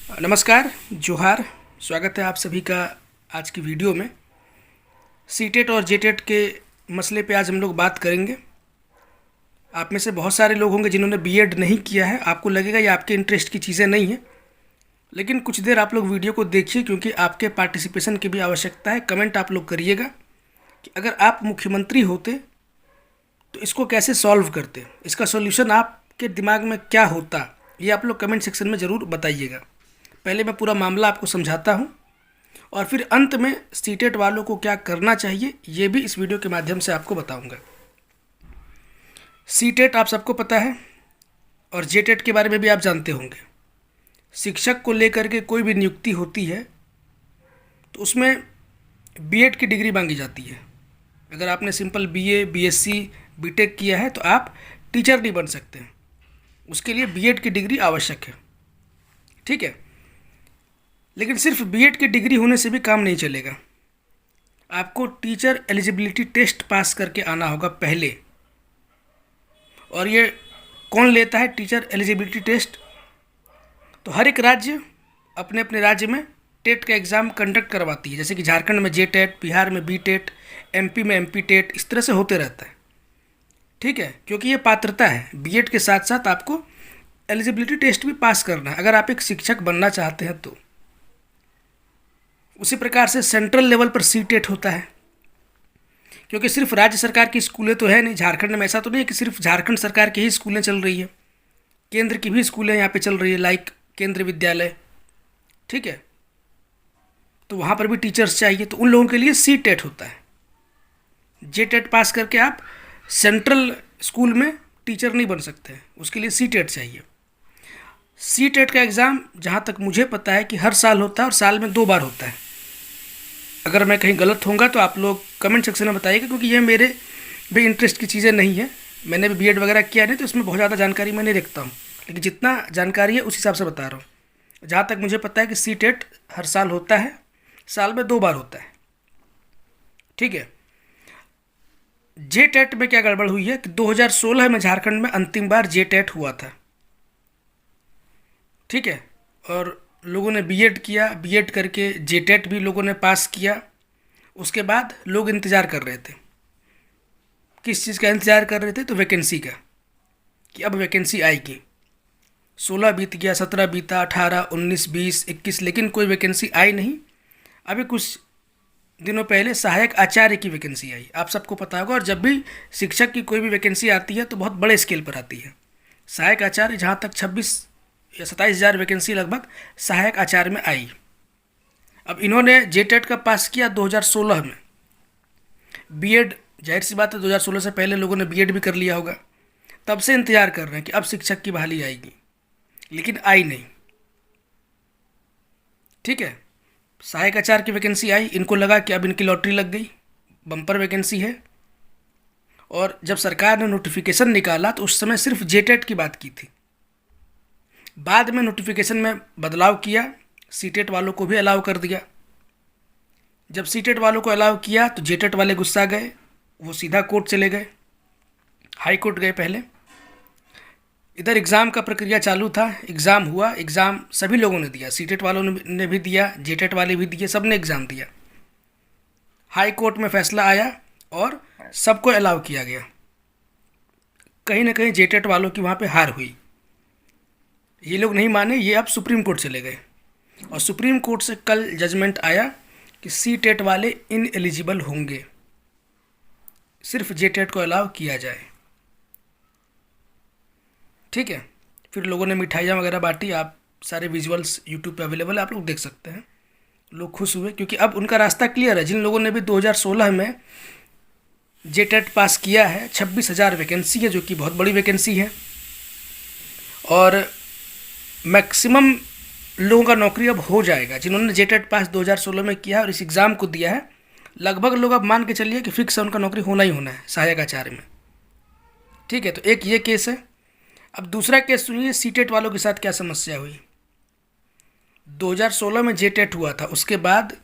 नमस्कार, जोहार। स्वागत है आप सभी का आज की वीडियो में। सीटेट और जेटेट के मसले पे आज हम लोग बात करेंगे। आप में से बहुत सारे लोग होंगे जिन्होंने बीएड नहीं किया है। आपको लगेगा ये आपके इंटरेस्ट की चीज़ें नहीं हैं, लेकिन कुछ देर आप लोग वीडियो को देखिए क्योंकि आपके पार्टिसिपेशन की भी आवश्यकता है। कमेंट आप लोग करिएगा कि अगर आप मुख्यमंत्री होते तो इसको कैसे सॉल्व करते, इसका सॉल्यूशन आपके दिमाग में क्या होता, ये आप लोग कमेंट सेक्शन में ज़रूर बताइएगा। पहले मैं पूरा मामला आपको समझाता हूँ और फिर अंत में सीटेट वालों को क्या करना चाहिए ये भी इस वीडियो के माध्यम से आपको बताऊंगा। सीटेट आप सबको पता है और जेटेट के बारे में भी आप जानते होंगे। शिक्षक को लेकर के कोई भी नियुक्ति होती है तो उसमें बीएड की डिग्री मांगी जाती है। अगर आपने सिंपल बीए, बीएससी, बीटेक किया है तो आप टीचर नहीं बन सकते, उसके लिए बीएड की डिग्री आवश्यक है। ठीक है, लेकिन सिर्फ बीएड की डिग्री होने से भी काम नहीं चलेगा। आपको टीचर एलिजिबिलिटी टेस्ट पास करके आना होगा पहले। और ये कौन लेता है टीचर एलिजिबिलिटी टेस्ट? तो हर एक राज्य अपने अपने राज्य में टेट का एग्ज़ाम कंडक्ट करवाती है। जैसे कि झारखंड में जेटेट, बिहार में बीटेट, एमपी में एमपी टेट, इस तरह से होते रहता है। ठीक है, क्योंकि ये पात्रता है। बीएड के साथ साथ आपको एलिजिबिलिटी टेस्ट भी पास करना है अगर आप एक शिक्षक बनना चाहते हैं तो। उसी प्रकार से सेंट्रल लेवल पर सीटेट होता है, क्योंकि सिर्फ राज्य सरकार की स्कूलें तो है नहीं। झारखंड में ऐसा तो नहीं है कि सिर्फ झारखंड सरकार की ही स्कूलें चल रही है, केंद्र की भी स्कूलें यहाँ पे चल रही है, लाइक केंद्रीय विद्यालय। ठीक है, तो वहाँ पर भी टीचर्स चाहिए, तो उन लोगों के लिए सीटेट होता है। जेटेट पास करके आप सेंट्रल स्कूल में टीचर नहीं बन सकते, उसके लिए सीटेट चाहिए। सीटेट का एग्ज़ाम जहाँ तक मुझे पता है कि हर साल होता है और साल में 2 बार होता है। अगर मैं कहीं गलत होऊंगा तो आप लोग कमेंट सेक्शन में बताइएगा, क्योंकि ये मेरे भी इंटरेस्ट की चीज़ें नहीं है। मैंने भी बीएड वगैरह किया नहीं तो इसमें बहुत ज़्यादा जानकारी मैं नहीं रखता हूँ, लेकिन जितना जानकारी है उस हिसाब से बता रहा हूँ। जहाँ तक मुझे पता है कि सीटेट हर साल होता है, साल में 2 बार होता है। ठीक है, जेटेट में क्या गड़बड़ हुई है कि 2016 में झारखंड में अंतिम बार जेटेट हुआ था। ठीक है, और लोगों ने बीएड किया, बीएड करके जेटेट भी लोगों ने पास किया। उसके बाद लोग इंतज़ार कर रहे थे। किस चीज़ का इंतज़ार कर रहे थे? तो वैकेंसी का, कि अब वैकेंसी आएगी। 16 बीत गया, 17 बीता, 18, 19, 20, 21, लेकिन कोई वैकेंसी आई नहीं। अभी कुछ दिनों पहले सहायक आचार्य की वैकेंसी आई, आप सबको पता होगा। और जब भी शिक्षक की कोई भी वैकेंसी आती है तो बहुत बड़े स्केल पर आती है। सहायक आचार्य जहाँ तक 26 या 27,000 वैकेंसी लगभग सहायक आचार्य में आई। अब इन्होंने जेटेट का पास किया 2016 में। बीएड जाहिर सी बात है 2016 से पहले लोगों ने बीएड भी कर लिया होगा, तब से इंतजार कर रहे हैं कि अब शिक्षक की बहाली आएगी, लेकिन आई नहीं। ठीक है, सहायक आचार्य की वैकेंसी आई, इनको लगा कि अब इनकी लॉटरी लग गई, बम्पर वैकेंसी है। और जब सरकार ने नोटिफिकेशन निकाला तो उस समय सिर्फ जेटेट की बात की थी। बाद में नोटिफिकेशन में बदलाव किया, सीटेट वालों को भी अलाउ कर दिया। जब सीटेट वालों को अलाउ किया तो जेटेट वाले गुस्सा गए, वो सीधा कोर्ट चले गए, हाई कोर्ट गए पहले। इधर एग्ज़ाम का प्रक्रिया चालू था, एग्ज़ाम हुआ, एग्ज़ाम सभी लोगों ने दिया, सीटेट वालों ने भी दिया, जेटेट वाले भी दिए, सब ने एग्ज़ाम दिया। हाई कोर्ट में फैसला आया और सबको अलाउ किया गया। कहीं ना कहीं जेटेट वालों की वहाँ पे हार हुई। ये लोग नहीं माने, ये अब सुप्रीम कोर्ट चले गए और सुप्रीम कोर्ट से कल जजमेंट आया कि सीटेट वाले इनएलिजिबल होंगे, सिर्फ जेटेट को अलाउ किया जाए। ठीक है, फिर लोगों ने मिठाइयाँ वगैरह बांटी, आप सारे विजुअल्स यूट्यूब पे अवेलेबल है, आप लोग देख सकते हैं। लोग खुश हुए क्योंकि अब उनका रास्ता क्लियर है। जिन लोगों ने भी 2016 में जेटेट पास किया है, 26,000 वैकेंसी है, जो कि बहुत बड़ी वैकेंसी है। और मैक्सिमम लोगों का नौकरी अब हो जाएगा। जिन्होंने जेटेट पास 2016 में किया और इस एग्ज़ाम को दिया है, लगभग लोग अब मान के चलिए कि फिक्स है उनका नौकरी होना ही होना है सहायक आचार्य में। ठीक है, तो एक ये केस है। अब दूसरा केस सुनिए, सीटेट वालों के साथ क्या समस्या हुई। 2016 में जेटेट हुआ था, उसके बाद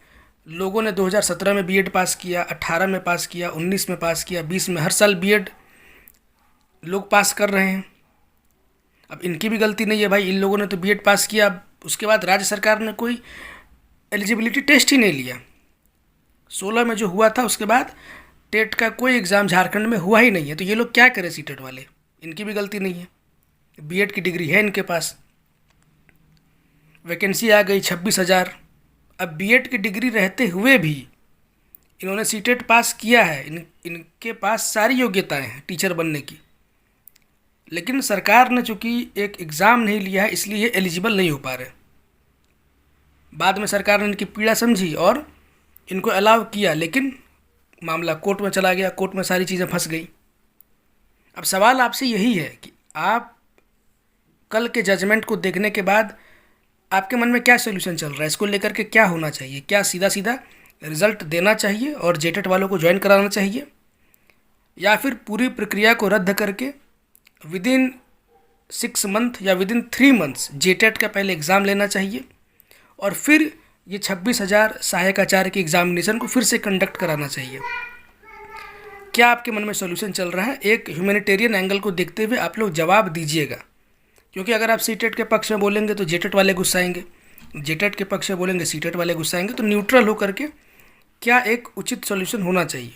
लोगों ने 2017 में बीएड पास किया, 18 में पास किया, 19 में पास किया, 20 में, हर साल बीएड लोग पास कर रहे हैं। अब इनकी भी गलती नहीं है भाई, इन लोगों ने तो बीएड पास किया, अब उसके बाद राज्य सरकार ने कोई एलिजिबिलिटी टेस्ट ही नहीं लिया। 16 में जो हुआ था उसके बाद टेट का कोई एग्ज़ाम झारखंड में हुआ ही नहीं है। तो ये लोग क्या करें सीटेट वाले, इनकी भी गलती नहीं है, बीएड की डिग्री है इनके पास, वैकेंसी आ गई 26,000। अब बीएड की डिग्री रहते हुए भी इन्होंने सीटेट पास किया है, इनके पास सारी योग्यताएं हैं टीचर बनने की, लेकिन सरकार ने चूँकि एक एग्ज़ाम नहीं लिया है इसलिए ये एलिजिबल नहीं हो पा रहे। बाद में सरकार ने इनकी पीड़ा समझी और इनको अलाउ किया, लेकिन मामला कोर्ट में चला गया, कोर्ट में सारी चीज़ें फंस गई। अब सवाल आपसे यही है कि आप कल के जजमेंट को देखने के बाद आपके मन में क्या सोल्यूशन चल रहा है, इसको लेकर के क्या होना चाहिए? क्या सीधा सीधा रिज़ल्ट देना चाहिए और जेटेट वालों को ज्वाइन कराना चाहिए, या फिर पूरी प्रक्रिया को रद्द करके विदिन 6 मंथ या विदिन 3 मंथ्स जेटेट का पहले एग्ज़ाम लेना चाहिए और फिर ये 26,000 सहायक आचार्य के एग्ज़ामिनेशन को फिर से कंडक्ट कराना चाहिए? क्या आपके मन में सॉल्यूशन चल रहा है? एक ह्यूमैनिटेरियन एंगल को देखते हुए आप लोग जवाब दीजिएगा, क्योंकि अगर आप सीटेट के पक्ष में बोलेंगे तो जेटेट वाले गुस्साएंगे, जेटेट के पक्ष में बोलेंगे सीटेट वाले गुस्साएंगे। तो न्यूट्रल होकर के क्या एक उचित सॉल्यूशन होना चाहिए?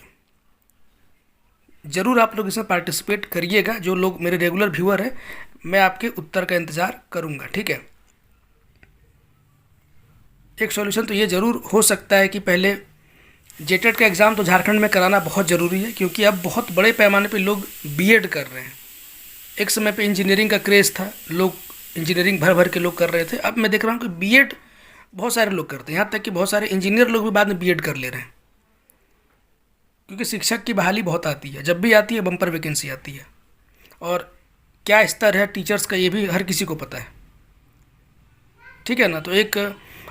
ज़रूर आप लोग इसमें पार्टिसिपेट करिएगा। जो लोग मेरे रेगुलर व्यूअर हैं, मैं आपके उत्तर का इंतज़ार करूँगा, ठीक है। एक सॉल्यूशन तो ये ज़रूर हो सकता है कि पहले जेटेट का एग्ज़ाम तो झारखंड में कराना बहुत ज़रूरी है, क्योंकि अब बहुत बड़े पैमाने पे लोग बीएड कर रहे हैं। एक समय पे इंजीनियरिंग का क्रेज़ था, लोग इंजीनियरिंग भर भर के लोग कर रहे थे। अब मैं देख रहा हूँ कि बीएड बहुत सारे लोग करते हैं, यहाँ तक कि बहुत सारे इंजीनियर लोग भी बाद में बीएड कर ले रहे हैं, क्योंकि शिक्षक की बहाली बहुत आती है, जब भी आती है बम्पर वैकेंसी आती है। और क्या स्तर है टीचर्स का ये भी हर किसी को पता है, ठीक है ना। तो एक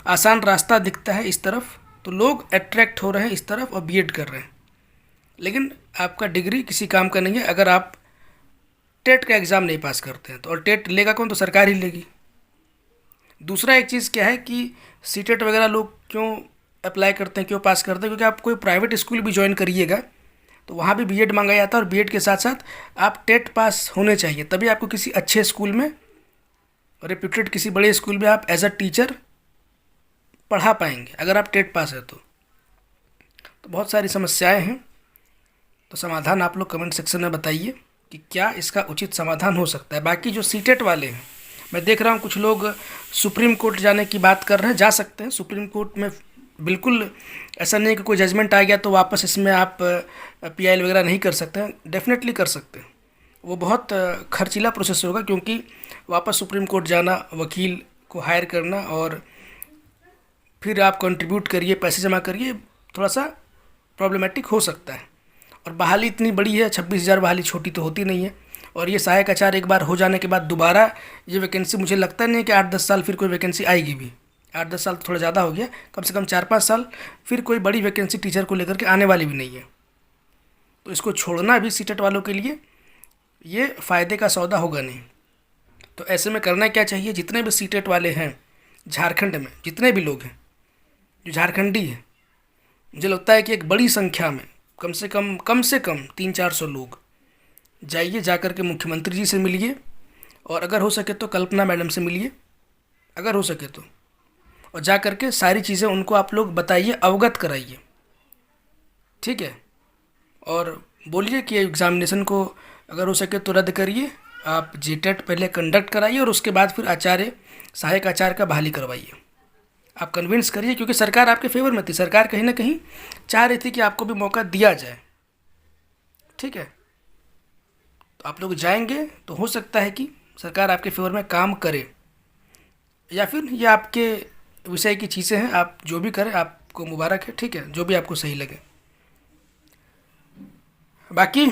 आसान रास्ता दिखता है इस तरफ, तो लोग अट्रैक्ट हो रहे हैं इस तरफ और बीएड कर रहे हैं, लेकिन आपका डिग्री किसी काम का नहीं है अगर आप टेट का एग्ज़ाम नहीं पास करते हैं। तो और टेट लेगा कौन? तो सरकार ही लेगी। दूसरा एक चीज़ क्या है कि सीटेट वगैरह लोग क्यों अप्लाई करते हैं, क्यों पास करते हैं? क्योंकि आप कोई प्राइवेट स्कूल भी ज्वाइन करिएगा तो वहाँ भी बीएड मांगा जाता है, और बीएड के साथ साथ आप टेट पास होने चाहिए, तभी आपको किसी अच्छे स्कूल में, रेप्यूटेड किसी बड़े स्कूल में आप एज अ टीचर पढ़ा पाएंगे अगर आप टेट पास है तो बहुत सारी समस्याएं हैं। तो समाधान आप लोग कमेंट सेक्शन में बताइए कि क्या इसका उचित समाधान हो सकता है। बाकी जो सीटेट वाले हैं, मैं देख रहा हूँ कुछ लोग सुप्रीम कोर्ट जाने की बात कर रहे हैं, जा सकते हैं सुप्रीम कोर्ट में, बिल्कुल ऐसा नहीं कि कोई जजमेंट आ गया तो वापस इसमें आप पीआईएल वगैरह नहीं कर सकते हैं, डेफिनेटली कर सकते हैं। वो बहुत खर्चीला प्रोसेस होगा, क्योंकि वापस सुप्रीम कोर्ट जाना, वकील को हायर करना और फिर आप कंट्रीब्यूट करिए, पैसे जमा करिए, थोड़ा सा प्रॉब्लमेटिक हो सकता है। और बहाली इतनी बड़ी है, 26,000 बहाली छोटी तो होती नहीं है। और ये सहायक आचार्य एक बार हो जाने के बाद दोबारा ये वैकेंसी, मुझे लगता नहीं कि 8-10 साल फिर कोई वैकेंसी आएगी भी। 8-10 साल तो थोड़ा ज़्यादा हो गया, कम से कम 4-5 साल फिर कोई बड़ी वैकेंसी टीचर को लेकर के आने वाली भी नहीं है। तो इसको छोड़ना भी सीटेट वालों के लिए ये फ़ायदे का सौदा होगा नहीं। तो ऐसे में करना क्या चाहिए? जितने भी सीटेट वाले हैं झारखंड में, जितने भी लोग हैं जो झारखंडी हैं, मुझे लगता है कि एक बड़ी संख्या में कम से कम 300-400 लोग जाइए, जा कर के मुख्यमंत्री जी से मिलिए, और अगर हो सके तो कल्पना मैडम से मिलिए, अगर हो सके तो, और जा कर के सारी चीज़ें उनको आप लोग बताइए, अवगत कराइए, ठीक है। और बोलिए कि एग्ज़ामिनेशन को अगर हो सके तो रद्द करिए, आप जेटेट पहले कंडक्ट कराइए और उसके बाद फिर आचार्य, सहायक आचार्य का बहाली करवाइए। आप कन्विंस करिए, क्योंकि सरकार आपके फेवर में थी, सरकार कहीं ना कहीं चाह रही थी कि आपको भी मौका दिया जाए, ठीक है। तो आप लोग जाएंगे तो हो सकता है कि सरकार आपके फेवर में काम करे, या फिर ये आपके विषय की चीज़ें हैं, आप जो भी करें आपको मुबारक है, ठीक है, जो भी आपको सही लगे। बाकी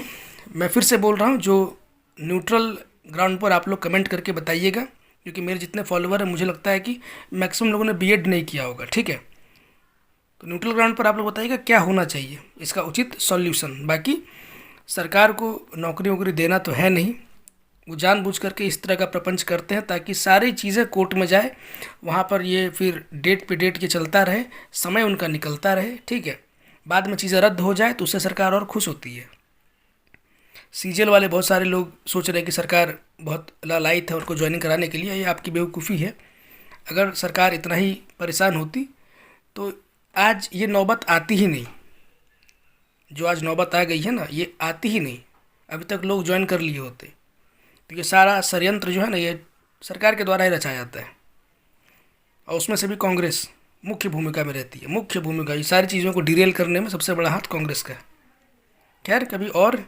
मैं फिर से बोल रहा हूँ, जो न्यूट्रल ग्राउंड पर आप लोग कमेंट करके बताइएगा, क्योंकि मेरे जितने फॉलोवर हैं मुझे लगता है कि मैक्सिमम लोगों ने बीएड नहीं किया होगा, ठीक है। तो न्यूट्रल ग्राउंड पर आप लोग बताइएगा क्या होना चाहिए, इसका उचित सॉल्यूशन। बाकी सरकार को नौकरी वोकरी देना तो है नहीं, वो जानबूझ करके इस तरह का प्रपंच करते हैं ताकि सारी चीज़ें कोर्ट में जाए, वहाँ पर ये फिर डेट पे डेट के चलता रहे, समय उनका निकलता रहे, ठीक है। बाद में चीज़ें रद्द हो जाए तो उससे सरकार और खुश होती है। सीजीएल वाले बहुत सारे लोग सोच रहे हैं कि सरकार बहुत लालायित है उनको ज्वाइनिंग कराने के लिए, ये आपकी बेवकूफ़ी है। अगर सरकार इतना ही परेशान होती तो आज ये नौबत आती ही नहीं। जो आज नौबत आ गई है ना, ये आती ही नहीं, अभी तक लोग ज्वाइन कर लिए होते। तो ये सारा षड्यंत्र जो है ना, ये सरकार के द्वारा ही रचाया जाता है, और उसमें से भी कांग्रेस मुख्य भूमिका में रहती है। मुख्य भूमिका, ये सारी चीज़ों को डिरेल करने में सबसे बड़ा हाथ कांग्रेस का है। खैर, कभी और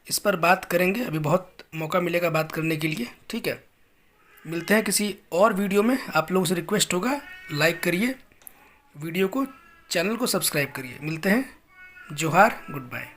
इस पर बात करेंगे, अभी बहुत मौका मिलेगा बात करने के लिए। ठीक है, मिलते हैं किसी और वीडियो में। आप लोगों से रिक्वेस्ट होगा, लाइक करिए वीडियो को, चैनल को सब्सक्राइब करिए। मिलते हैं। जोहार, गुड बाय।